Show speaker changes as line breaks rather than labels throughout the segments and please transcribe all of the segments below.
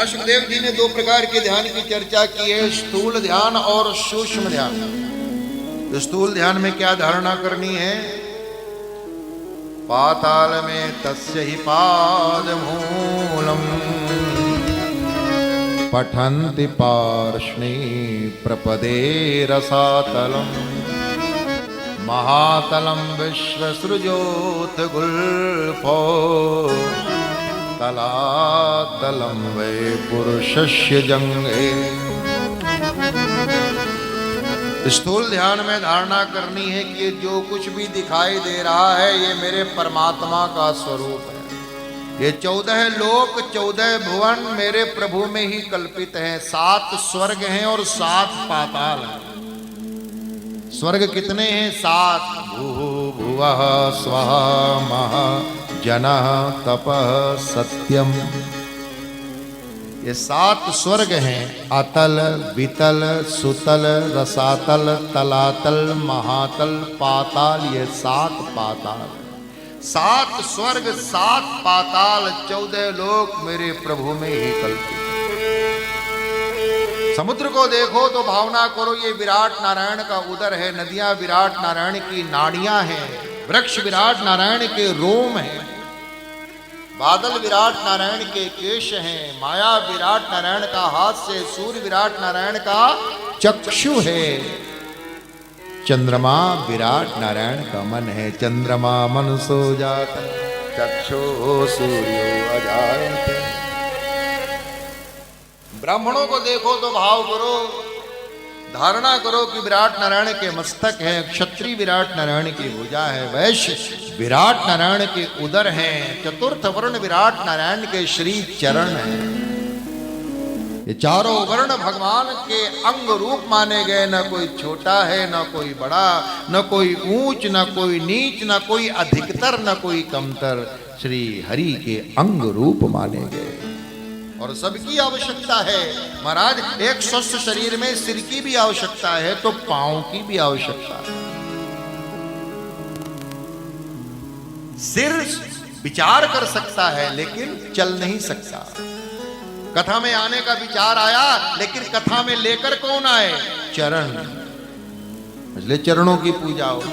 यहाँ सुखदेव जी ने दो प्रकार के ध्यान की चर्चा की है, स्थूल ध्यान और सूक्ष्म ध्यान। तो स्थूल ध्यान में क्या धारणा करनी है? पाताल में तस्य ही पाद मूलम पठन्ति पार्ष्णी प्रपदे रसातलम महातलम विश्वसृजोत गुल्फो तलातलम वै पुरुषस्य जंगे। स्थूल ध्यान में धारणा करनी है कि जो कुछ भी दिखाई दे रहा है ये मेरे परमात्मा का स्वरूप है। ये 14 लोक 14 भुवन मेरे प्रभु में ही कल्पित हैं। 7 स्वर्ग हैं और 7 पाताल हैं। स्वर्ग कितने हैं? 7। भू भुवः स्वः महा जनः तपः सत्यम। ये 7 स्वर्ग हैं। अतल वितल सुतल रसातल तलातल महातल पाताल। ये 7 पाताल, 7 स्वर्ग 7 पाताल 14 लोक मेरे प्रभु में ही कल्पित। समुद्र को देखो तो भावना करो ये विराट नारायण का उदर है। नदियां विराट नारायण की नाड़ियां हैं। वृक्ष विराट नारायण के रोम हैं। बादल विराट नारायण के केश हैं। माया विराट नारायण का हास्य, सूर्य विराट नारायण का चक्षु है। चंद्रमा विराट नारायण का मन है। चंद्रमा मन सो जाता चक्षु सूर्यो अजायते। ब्राह्मणों को देखो तो भाव करो, धारणा करो कि विराट नारायण के मस्तक है। क्षत्रिय विराट नारायण की भुजा है। वैश्य विराट नारायण के उदर हैं। चतुर्थ वर्ण विराट नारायण के श्री चरण हैं। ये चारों वर्ण भगवान के अंग रूप माने गए। न कोई छोटा है न कोई बड़ा, न कोई ऊंच न कोई नीच, न कोई अधिकतर न कोई कमतर। श्री हरि के अंग रूप माने गए और सबकी आवश्यकता है। महाराज एक स्वस्थ शरीर में सिर की भी आवश्यकता है तो पांव की भी आवश्यकता है। सिर विचार कर सकता है लेकिन चल नहीं सकता। कथा में आने का विचार आया लेकिन कथा में लेकर कौन आए? चरण। इसलिए चरणों की पूजा हो।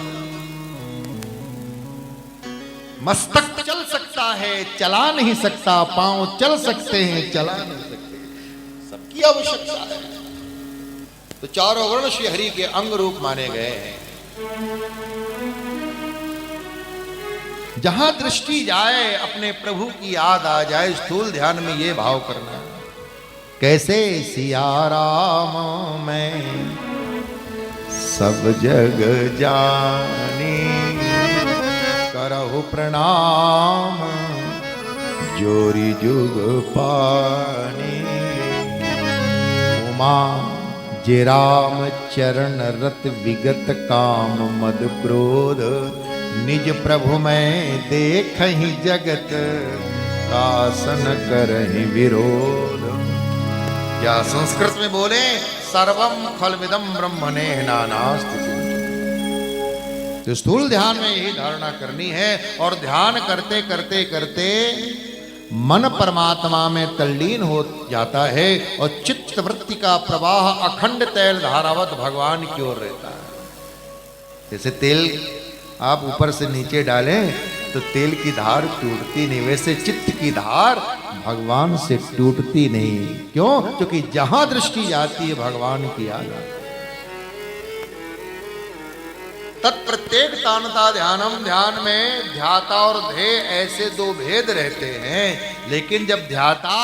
मस्तक चल सकता है, चला नहीं सकता। पांव चल सकते हैं, चला नहीं सकते। सबकी आवश्यकता है। तो चारों वर्ण श्री हरि के अंग रूप माने गए हैं। जहां दृष्टि जाए अपने प्रभु की याद आ जाए। स्थूल ध्यान में ये भाव करना है। कैसे सिया राम मैं सब जग जानी करहु प्रणाम जोरी जुग पानी। उमा जे राम चरण रत विगत काम मद क्रोध निज प्रभु में देखहि जगत कासन करहि विरोध। या संस्कृत में बोले सर्वम खलविदम ब्रह्मणे नानास्ति। तो स्थूल ध्यान में यही धारणा करनी है और ध्यान करते करते करते मन परमात्मा में तल्लीन हो जाता है और चित्त वृत्ति का प्रवाह अखंड तैल धारावत भगवान की ओर रहता है। जैसे तेल आप ऊपर से नीचे डालें तो तेल की धार टूटती नहीं, वैसे चित्त की धार भगवान से टूटती नहीं। क्यों? क्योंकि जहां दृष्टि जाती है भगवान की याद आती है। तत्प्रत्येक तानता ध्यानम। ध्यान में ध्याता और ध्येय ऐसे 2 भेद रहते हैं। लेकिन जब ध्याता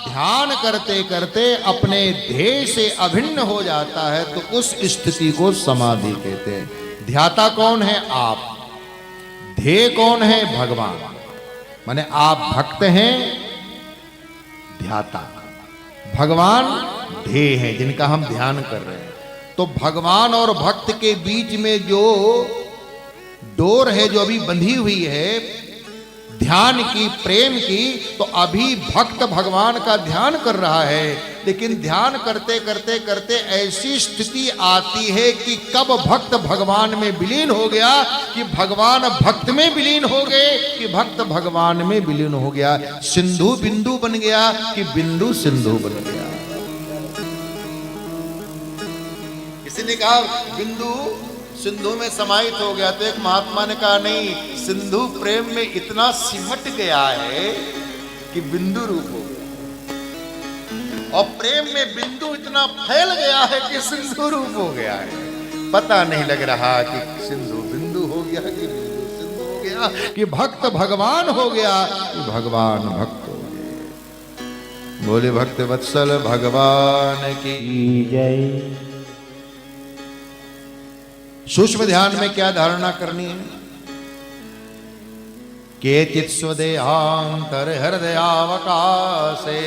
ध्ययन करते करते अपने ध्येय से अभिन्न हो जाता है तो उस स्थिति को समाधि कहते हैं। ध्याता कौन है? आप। ध्येय कौन है? भगवान। माने आप भक्त हैं, ध्याता। भगवान ध्येय है जिनका हम ध्यान कर रहे हैं। तो भगवान और भक्त के बीच में जो डोर है, जो अभी बंधी हुई है ध्यान की, प्रेम की, तो अभी भक्त भगवान का ध्यान कर रहा है। लेकिन ध्यान करते करते करते ऐसी स्थिति आती है कि कब भक्त भगवान में विलीन हो गया, कि भगवान भक्त में विलीन हो गए, कि भक्त भगवान में विलीन हो गया। सिंधु बिंदु बन गया कि बिंदु सिंधु बन गया। किसी ने कहा बिंदु सिंधु में समाहित हो गया, तो एक महात्मा ने कहा नहीं, सिंधु प्रेम में इतना सिमट गया है कि बिंदु रूप हो गया, और प्रेम में बिंदु इतना फैल गया है कि सिंधु रूप हो गया है। पता नहीं लग रहा कि सिंधु बिंदु हो गया कि बिंदु सिंधु हो गया, कि भक्त भगवान हो गया कि भगवान भक्त हो गए। बोले भक्त वत्सल भगवान की जय। सूक्ष्म ध्यान में क्या धारणा करनी है? केचित् स्वदेहांतर हृदयावकाशे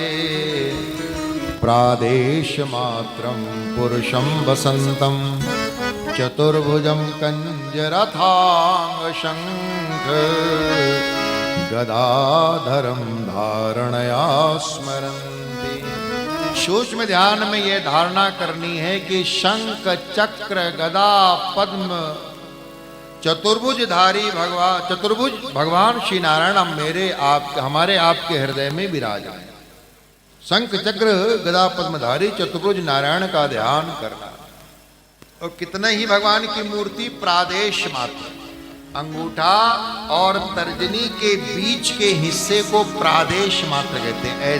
प्रादेश मात्रं पुरुषं वसंतं चतुर्भुजं कंजरथांग शंख गदाधरं धारणया स्मरन्ति। सूक्ष्म ध्यान में यह धारणा करनी है कि शंख चक्र गदा पद्म चतुर्भुजधारी चतुर्भुज भगवान श्री नारायण हमारे आपके हृदय में विराजमान। शंख चक्र गदा पद्मधारी चतुर्भुज नारायण का ध्यान करना। और कितने ही भगवान की मूर्ति प्रादेश मात्र, अंगूठा और तर्जनी के बीच के हिस्से को प्रादेश मात्र कहते हैं।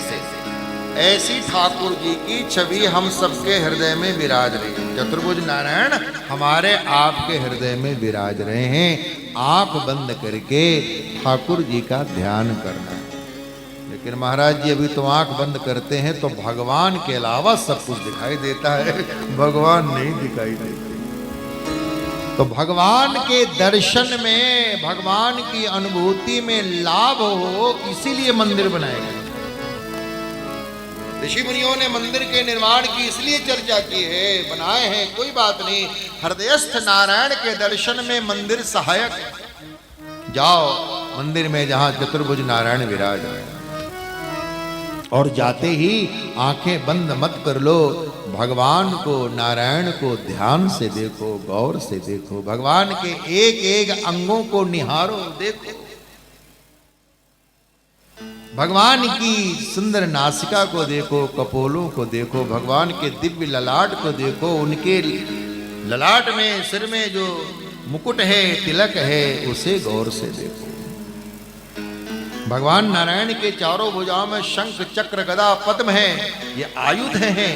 ऐसी ठाकुर जी की छवि हम सबके हृदय में विराज रही है। चतुर्भुज नारायण हमारे आपके हृदय में विराज रहे हैं। आंख बंद करके ठाकुर जी का ध्यान करना है। लेकिन महाराज जी अभी तो आंख बंद करते हैं तो भगवान के अलावा सब कुछ दिखाई देता है, भगवान नहीं दिखाई देते। तो भगवान के दर्शन में, भगवान की अनुभूति में लाभ हो, इसीलिए मंदिर बनाए गए। ऋषि मुनियों ने मंदिर के निर्माण की इसलिए चर्चा की है, बनाए हैं, कोई बात नहीं। हृदयस्थ नारायण के दर्शन में मंदिर सहायक। जाओ मंदिर में जहां चतुर्भुज नारायण विराज है, और जाते ही आंखें बंद मत कर लो, भगवान को, नारायण को ध्यान से देखो, गौर से देखो, भगवान के एक एक अंगों को निहारो, देखो। भगवान की सुंदर नासिका को देखो, कपोलों को देखो, भगवान के दिव्य ललाट को देखो, उनके ललाट में, सिर में जो मुकुट है, तिलक है, उसे गौर से देखो। भगवान नारायण के चारों भुजाओं में शंख चक्र गदा पद्म है, ये आयुध हैं।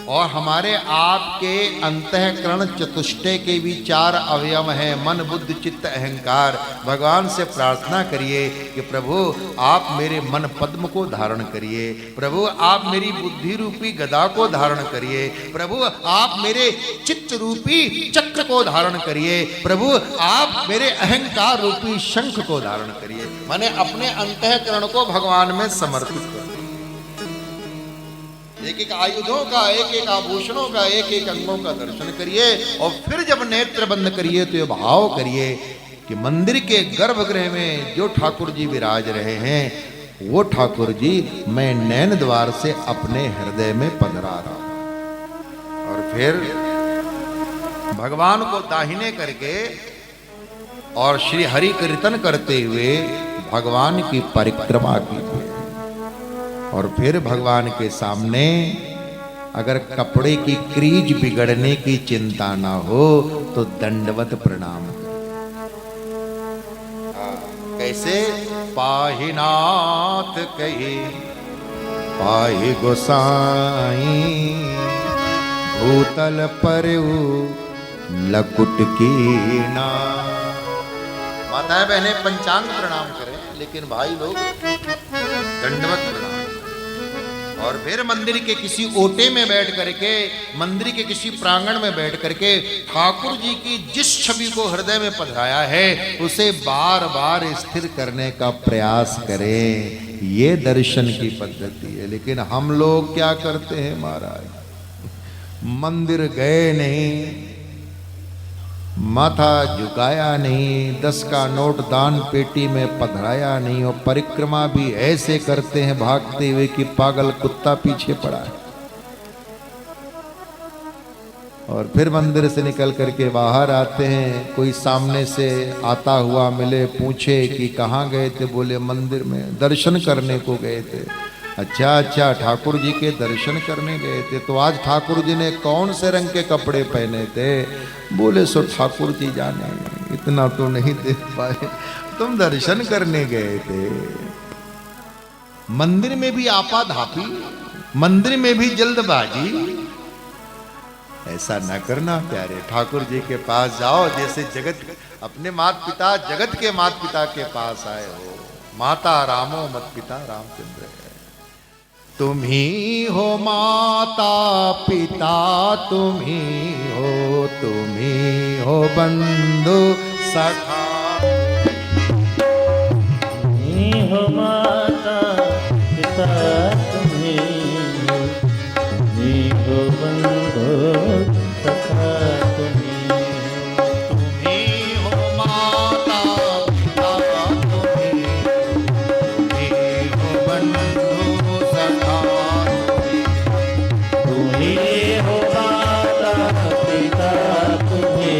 और हमारे आपके अंतःकरण चतुष्टय के भी 4 अवयव हैं, मन बुद्धि चित्त अहंकार। भगवान से प्रार्थना करिए कि प्रभु आप मेरे मन पद्म को धारण करिए, प्रभु आप मेरी बुद्धि रूपी गदा को धारण करिए, प्रभु आप मेरे चित्त रूपी चक्र को धारण करिए, प्रभु आप मेरे अहंकार रूपी शंख को धारण करिए। माने अपने अंतःकरण को भगवान में समर्पित करो। एक एक आयुधों का, एक एक आभूषणों का, एक एक अंगों का दर्शन करिए। और फिर जब नेत्र बंद करिए तो ये भाव करिए कि मंदिर के गर्भगृह में जो ठाकुर जी विराज रहे हैं, वो ठाकुर जी मैं नैन द्वार से अपने हृदय में पधरा रहा हूं। और फिर भगवान को दाहिने करके और श्री हरि कीर्तन करते हुए भगवान की परिक्रमा कीजिए। और फिर भगवान के सामने अगर कपड़े की क्रीज बिगड़ने की चिंता ना हो तो दंडवत प्रणाम करें। कैसे? पाहि नाथ कहे पाहि गोसाई, भूतल पर लकुट की ना। माताएं बहनें पंचांग प्रणाम करें, लेकिन भाई लोग दंडवत प्रणाम। और फिर मंदिर के किसी ओटे में बैठ करके, मंदिर के किसी प्रांगण में बैठ करके ठाकुर जी की जिस छवि को हृदय में पधराया है उसे बार बार स्थिर करने का प्रयास करें। ये दर्शन की पद्धति है। लेकिन हम लोग क्या करते हैं महाराज, मंदिर गए नहीं, माथा झुकाया नहीं, 10 का नोट दान पेटी में पधराया नहीं, और परिक्रमा भी ऐसे करते हैं भागते हुए कि पागल कुत्ता पीछे पड़ा है। और फिर मंदिर से निकल करके बाहर आते हैं, कोई सामने से आता हुआ मिले, पूछे कि कहाँ गए थे, बोले मंदिर में दर्शन करने को गए थे। अच्छा अच्छा, ठाकुर जी के दर्शन करने गए थे, तो आज ठाकुर जी ने कौन से रंग के कपड़े पहने थे? बोले सो ठाकुर जी जाने, इतना तो नहीं देख पाए, तुम दर्शन करने गए थे। मंदिर में भी आपाधापी, मंदिर में भी जल्दबाजी, ऐसा न करना प्यारे। ठाकुर जी के पास जाओ जैसे जगत अपने माता पिता, जगत के माता पिता के पास आए हो। माता रामो मत पिता रामचंद्र है। तुम ही हो माता पिता, तुम ही हो बंधु सखा,
तुम ही हो माता पिता, तुम ही हो बंधु सखा, तुम
ही हो माता पिता, तुम ही हो बंधु सखा,
तुम ही हो माता पिता, तुम ही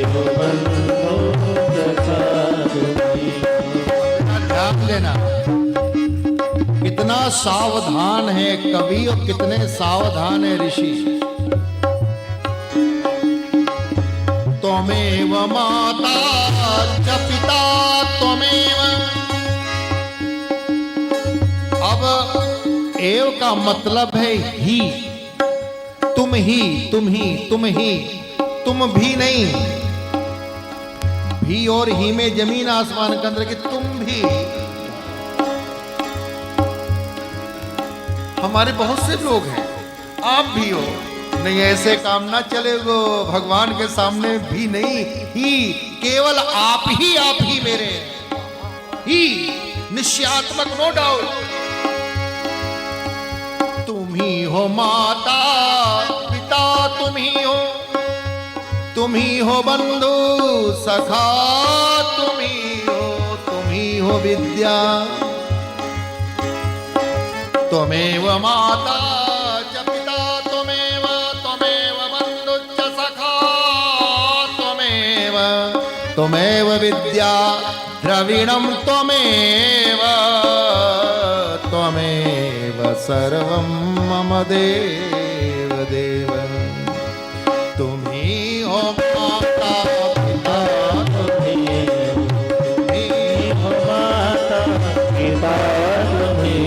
हो बंधु सखा,
ध्यान देना, कितना सावधान है कवि और कितने सावधान है ऋषि। त्वमेव माता च पिता त्वमेव। अब एव का मतलब है ही, तुम ही, तुम ही, तुम ही, तुम भी नहीं। भी और ही में जमीन आसमान के अंदर कि तुम भी। हमारे बहुत से लोग हैं, आप भी हो, नहीं ऐसे काम ना चले, वो भगवान के सामने भी नहीं, ही केवल आप ही मेरे ही, निश्चयात्मक, नो डाउट। तुम ही हो माता पिता, तुम ही हो बंधु सखा, तुम ही हो विद्या। त्वमेव माता च पिता, त्वमेव बंधु च सखा, त्वमेव विद्या द्रविणं, त्वमेव सर्वं मम देव देव। तुम ही हो माता पिता,
तुम ही हो माता पिता, तुम ही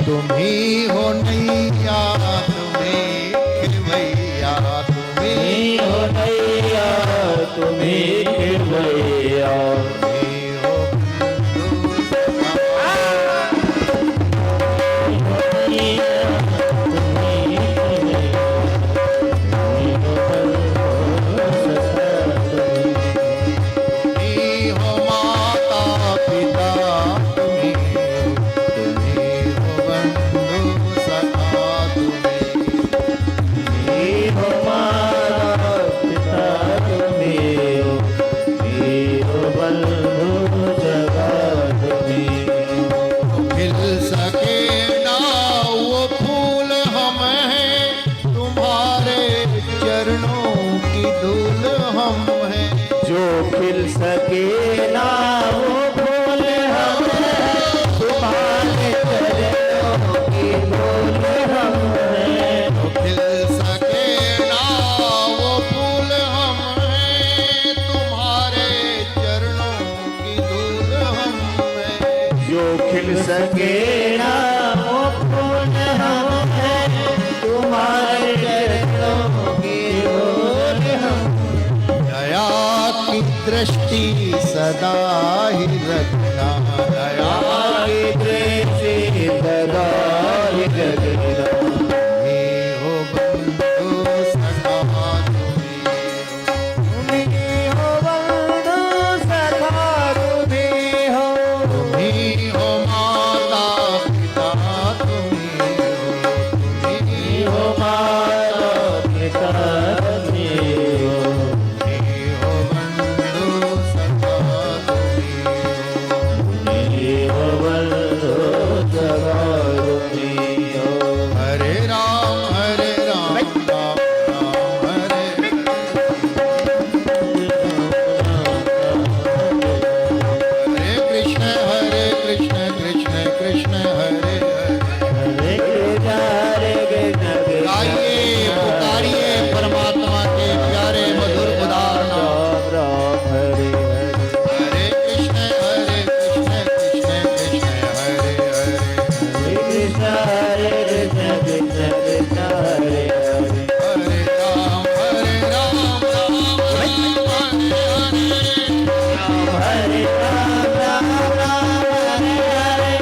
तुम ही हो नैया, तुम्हें खिलवैया,
तुम्ही हो नैया, तुम्ही खिलवैया,
तुम ही हो बंधु सखा, तुम
सके नाम पुण्य हम हैं तुम्हारे चरणों की ओर हम।
दया की दृष्टि सदा ही रखना, दया
की दृष्टि सदा ही रखना।
हे हो बंधु सखा
तुम्ही हो बंधु सखा तुम्ही हो।
तुम्ही हो माता पिता, तुम्ही
हो माता पिता तुम्ही हो।
तुम्ही हो बंधु सखा,
तुम्ही हो बंधु सखा तुम्ही हो।
हरे राम हरे राम राम राम हरे हरे कृष्ण कृष्ण कृष्ण हरे हरे।
हरे कृष्ण
गाइए पुकारिए परमात्मा के प्यारे मधुर उदार नाम।
राम हरे हरे।
हरे कृष्ण कृष्ण कृष्ण हरे हरे।
हरे कृष्ण कृष्ण कृष्ण हरे हरे।
हरे राम राम राम हरे हरे।
हरे राम हरे हरे।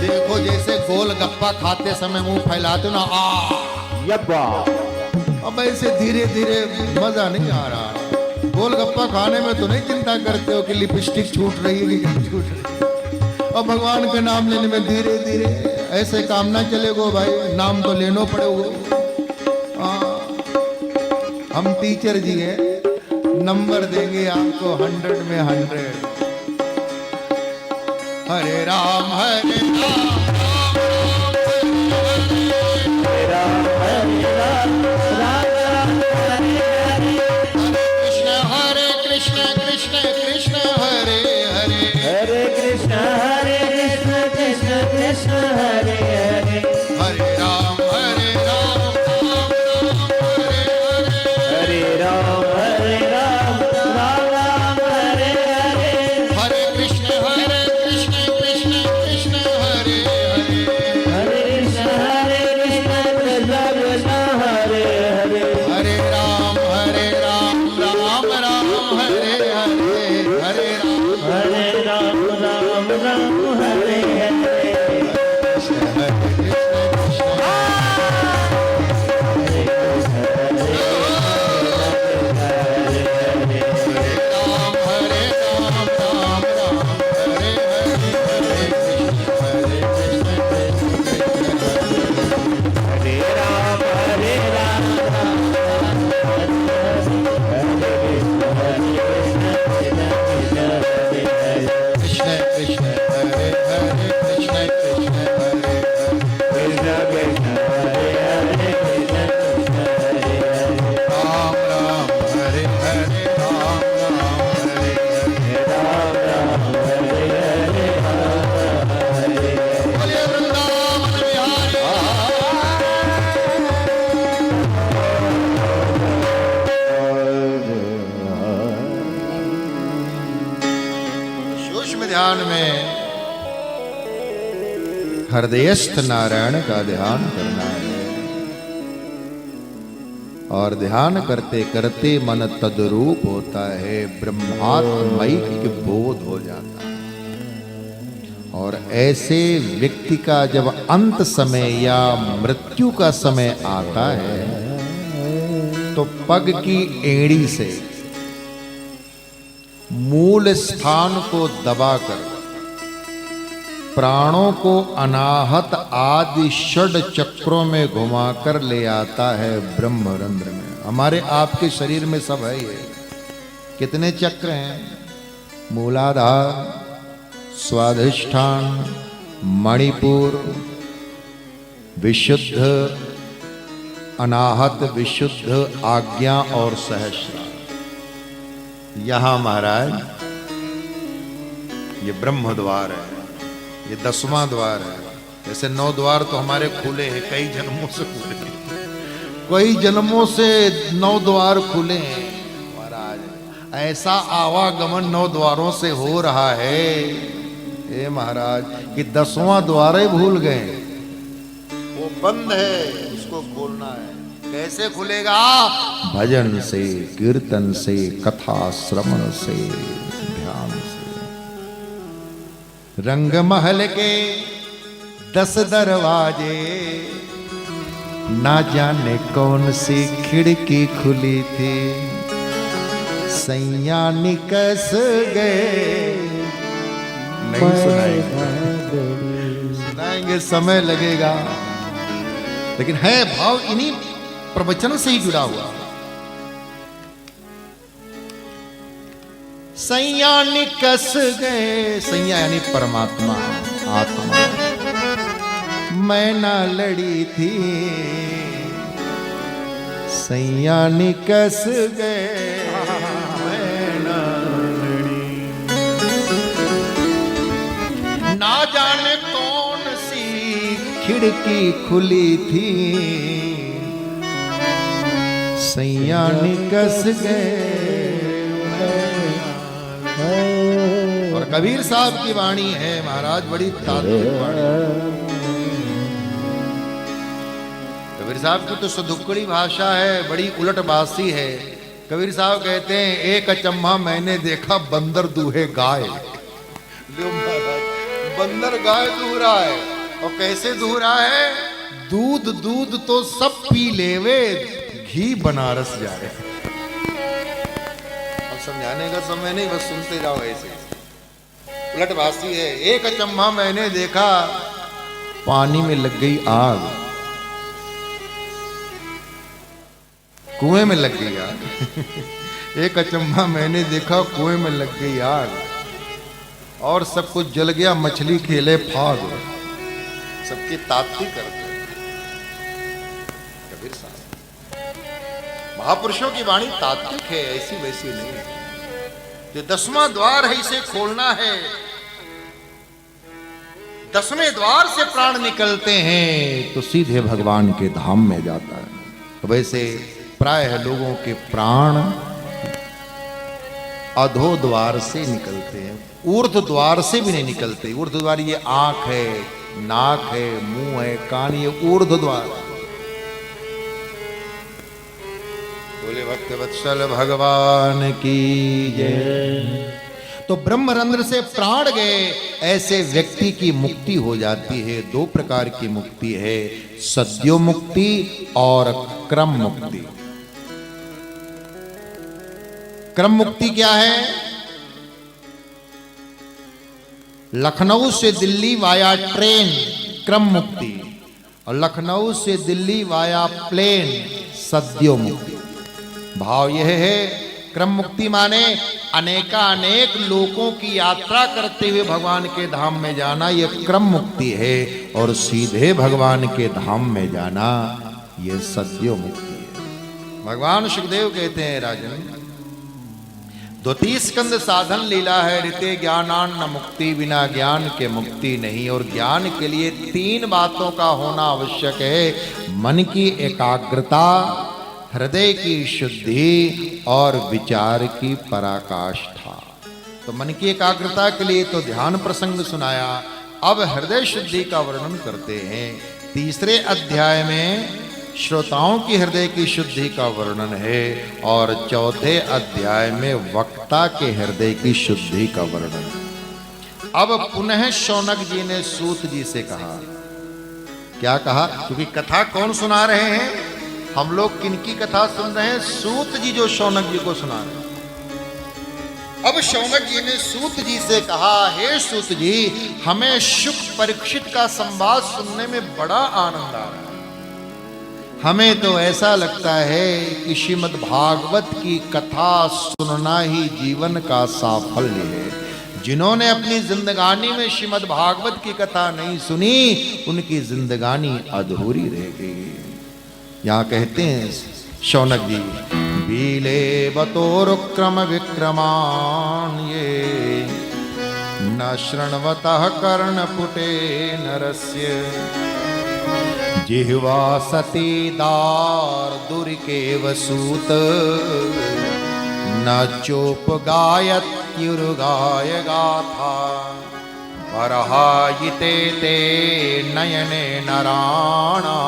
देखो जैसे गोल गप्पा खाते समय मुंह फैलाते हो ना,
यब्बा।
अब ऐसे धीरे धीरे मजा नहीं आ रहा। गोल गप्पा खाने में तो नहीं चिंता करते हो कि लिपस्टिक छूट रही है कि नहीं छूट रही है। और भगवान के नाम लेने में धीरे धीरे ऐसे काम ना चलेगो भाई, नाम तो लेनो पड़ेगो। हम टीचर जी हैं, नंबर देंगे आपको 100 में 100। हरे राम हरे राम
राम हरे राम राम राम हरे हरे।
हरे कृष्ण कृष्ण कृष्ण हरे हरे।
हरे कृष्ण कृष्ण कृष्ण हरे हरे।
हरे राम राम हरे हरे।
हरे राम राम राम हरे हरे।
हरे कृष्ण कृष्ण कृष्ण हरे हरे।
हरे कृष्ण कृष्ण कृष्ण हरे हरे।
हरे राम राम राम हरे हरे। हरे राम
हरे राम राम राम हरे हरे।
कृष्ण कृष्ण राम राम हरे हरे। हरे कृष्ण कृष्ण
हरे राम
कृष्ण कृष्ण हरे हरे। कृष्ण कृष्ण हरे हरे। राम राम हरे हरे। राम राम हरे हरे। बोलिए वृंदावन बिहारी। सूक्ष्म ध्यान में हृदयस्थ नारायण का ध्यान करना है, और ध्यान करते करते मन तद्रूप होता है, ब्रह्मात्मैक्य बोध हो जाता है। और ऐसे व्यक्ति का जब अंत समय या मृत्यु का समय आता है तो पग की एड़ी से मूल स्थान को दबाकर प्राणों को अनाहत आदि षड चक्रों में घुमाकर ले आता है ब्रह्मरंध्र में। हमारे आपके शरीर में सब है ये। कितने चक्र हैं? मूलाधार, स्वाधिष्ठान, मणिपुर, विशुद्ध, अनाहत, विशुद्ध, आज्ञा और सहस्रार। यहां महाराज ये ब्रह्म द्वार है, ये 10वां द्वार है। जैसे 9 द्वार तो हमारे खुले हैं, कई जन्मों से खुले हैं, कई जन्मों से 9 द्वार खुले हैं महाराज। ऐसा आवागमन 9 द्वारों से हो रहा है, हे महाराज कि 10वां द्वार ही भूल गए, वो बंद है, उसको खोलना है। कैसे खुलेगा? भजन से, कीर्तन से, कथा श्रवण से, ध्यान से। रंग महल के 10 दरवाजे, ना जाने कौन सी खिड़की खुली थी, सैया निकस गए। नहीं सुनाएंगे, समय लगेगा, लेकिन है भाव इन्हीं प्रवचन से ही जुड़ा हुआ। सैया निकस गए, सैया यानी परमात्मा, आत्मा। मैं ना लड़ी थी, सैया निकस गए, मैं ना लड़ी। ना जाने कौन सी खिड़की खुली थी, सैया निकस गए। और कबीर साहब की वाणी है महाराज, बड़ी तात्विक वाणी। कबीर साहब की तो सदुक्कड़ी भाषा है, बड़ी उलटबासी है। कबीर साहब कहते हैं, एक अचम्मा मैंने देखा, बंदर दूहे गाय। बंदर गाय दूह रहा है, और कैसे दूह रहा है? दूध दूध तो सब पी लेवे, घी बनारस जाए। अब समझाने का समय नहीं, बस सुनते जाओ। ऐसे उलटबासी है। एक अचम्मा मैंने देखा, पानी में लग गई आग, कुएं में लग गई आग। एक अचम्भा मैंने देखा, कुएं में लग गई आग, और सब कुछ जल गया, मछली खेले फाग। सबकी तात्विक करते कबीर साहब। महापुरुषों की वाणी तात्विक है, ऐसी वैसी नहीं है। जो 10वां द्वार है, इसे खोलना है। 10वें द्वार से प्राण निकलते हैं तो सीधे भगवान के धाम में जाता है। वैसे प्रायः लोगों के प्राण अधो द्वार से निकलते हैं, ऊर्ध्व द्वार से भी नहीं निकलते। ऊर्ध्व द्वार ये आंख है, नाक है, मुंह है, कान, ये ऊर्ध्व द्वार। बोले भक्त वत्सल भगवान की जय। तो ब्रह्मरंध्र से प्राण गए, ऐसे व्यक्ति की मुक्ति हो जाती है। 2 प्रकार की मुक्ति है, सद्यो मुक्ति और क्रम मुक्ति। क्रम मुक्ति क्या है? लखनऊ से दिल्ली वाया ट्रेन क्रम मुक्ति, और लखनऊ से दिल्ली वाया प्लेन सद्यो मुक्ति। भाव यह है, क्रम मुक्ति माने अनेक लोगों की यात्रा करते हुए भगवान के धाम में जाना, यह क्रम मुक्ति है। और सीधे भगवान के धाम में जाना, यह सद्यो मुक्ति है। भगवान सुखदेव कहते हैं, राजन 32 स्कंद साधन लीला है, ऋते ज्ञानान्न मुक्ति, बिना ज्ञान के मुक्ति नहीं। और ज्ञान के लिए 3 बातों का होना आवश्यक है, मन की एकाग्रता, हृदय की शुद्धि और विचार की पराकाष्ठा। तो मन की एकाग्रता के लिए तो ध्यान प्रसंग सुनाया, अब हृदय शुद्धि का वर्णन करते हैं। 3रे अध्याय में श्रोताओं की हृदय की शुद्धि का वर्णन है, और 4थे अध्याय में वक्ता के हृदय की शुद्धि का वर्णन। अब पुनः शौनक जी ने सूत जी से कहा, क्या कहा? क्योंकि कथा कौन सुना रहे हैं? हम लोग किनकी कथा सुन रहे हैं? सूत जी जो शौनक जी को सुना रहे हैं। अब शौनक जी ने सूत जी से कहा, हे सूत जी, हमें शुक परीक्षित का संवाद सुनने में बड़ा आनंद आ रहा है। हमें तो ऐसा लगता है कि श्रीमद् भागवत की कथा सुनना ही जीवन का साफल्य है। जिन्होंने अपनी जिंदगानी में श्रीमद् भागवत की कथा नहीं सुनी, उनकी जिंदगानी अधूरी रह गई। यहाँ कहते हैं शौनक जी, बीले बतोरुक्रम विक्रमान ये न शृण्वतः कर्णपुटे नरस्य, जिह्वा सतीदार दुर्केव सूत, न चोप गायत्युर्गाय गाथा। परहायिते ते नयने नराणा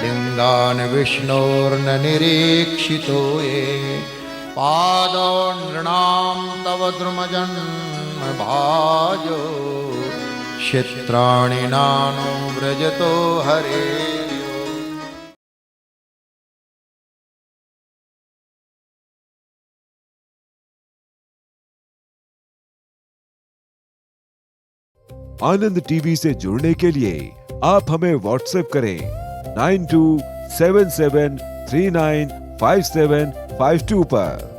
लिंगान् विष्णोर्न निरीक्षितो ये पादो नृणां तव द्रुमजन्म भाजो क्षेत्राणि नानो व्रजतो हरे।
आनंद टीवी से जुड़ने के लिए आप हमें व्हाट्सएप करें 9277395752 पर।